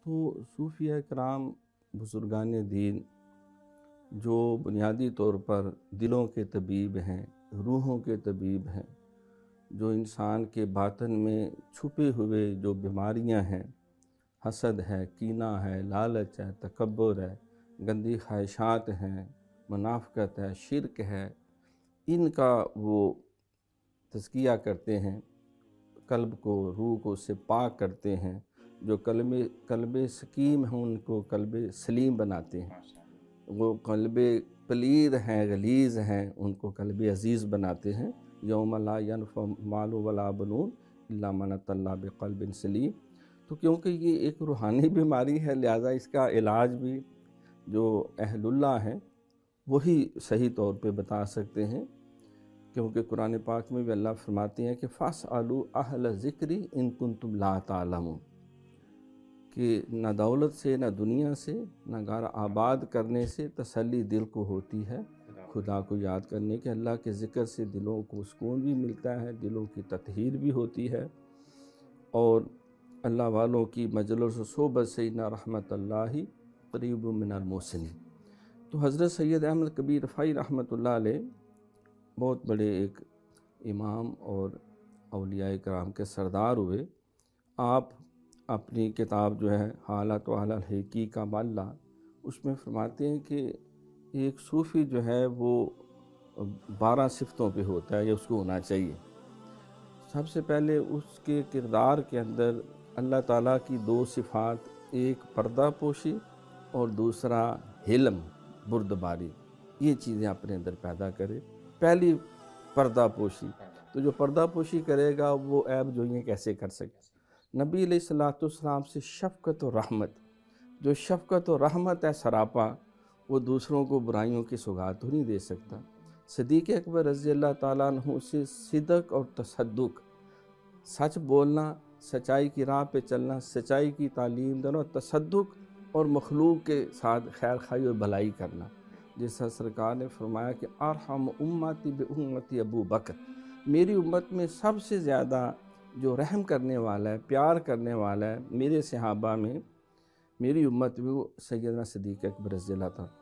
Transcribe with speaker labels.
Speaker 1: تو صوفیہ کرام بزرگان دین جو بنیادی طور پر دلوں کے طبیب ہیں، روحوں کے طبیب ہیں، جو انسان کے باطن میں چھپے ہوئے جو بیماریاں ہیں، حسد ہے، کینہ ہے، لالچ ہے، تکبر ہے، گندی خواہشات ہیں، منافقت ہے، شرک ہے، ان کا وہ تزکیہ کرتے ہیں، قلب کو، روح کو اس سے پاک کرتے ہیں۔ جو قلب سقیم ہیں ان کو قلب سلیم بناتے ہیں، وہ قلب پلید ہیں، غلیظ ہیں، ان کو قلب عزیز بناتے ہیں۔ یوم لا ینفع مال ولا بنون الا من اتى اللہ بقلب سلیم۔ تو کیونکہ یہ ایک روحانی بیماری ہے، لہذا اس کا علاج بھی جو اہل اللہ ہیں وہی صحیح طور پہ بتا سکتے ہیں، کیونکہ قرآن پاک میں بھی اللہ فرماتے ہیں کہ فاسألوا اہل الذکر ان کنتم لا تعلمون، کہ نہ دولت سے، نہ دنیا سے، نہ گھر آباد کرنے سے تسلی دل کو ہوتی ہے، خدا کو یاد کرنے کے، اللہ کے ذکر سے دلوں کو سکون بھی ملتا ہے، دلوں کی تطہیر بھی ہوتی ہے، اور اللہ والوں کی مجلس و صحبت سے ان رحمت اللہ قریب من المحسنین۔ تو حضرت سید احمد کبیر رفاعی رحمۃ اللہ علیہ بہت بڑے ایک امام اور اولیاء کرام کے سردار ہوئے۔ آپ اپنی کتاب جو ہے حالت و حال الحقی کا ماللہ، اس میں فرماتے ہیں کہ ایک صوفی جو ہے وہ 12 صفتوں پہ ہوتا ہے، یا اس کو ہونا چاہیے۔ سب سے پہلے اس کے کردار کے اندر اللہ تعالیٰ کی 2 صفات، ایک پردہ پوشی اور دوسرا حلم، بردباری، یہ چیزیں اپنے اندر پیدا کرے۔ پہلی پردہ پوشی، تو جو پردہ پوشی کرے گا وہ عیب جوئیاں کیسے کر سکے؟ نبی علیہ السلام سے شفقت و رحمت، جو شفقت و رحمت ہے سراپا، وہ دوسروں کو برائیوں کی سوغات تو نہیں دے سکتا۔ صدیق اکبر رضی اللہ تعالیٰ عنہ سے صدق اور تصدق، سچ بولنا، سچائی کی راہ پہ چلنا، سچائی کی تعلیم دینا، تصدق اور مخلوق کے ساتھ خیر خواہی اور بھلائی کرنا۔ جیسا سرکار نے فرمایا کہ ارحم امتی بامتی ابو بکر، میری امت میں سب سے زیادہ جو رحم کرنے والا ہے، پیار کرنے والا ہے میرے صحابہ میں، میری امت میں، وہ سیدنا صدیق اکبر رضی اللہ تعالیٰ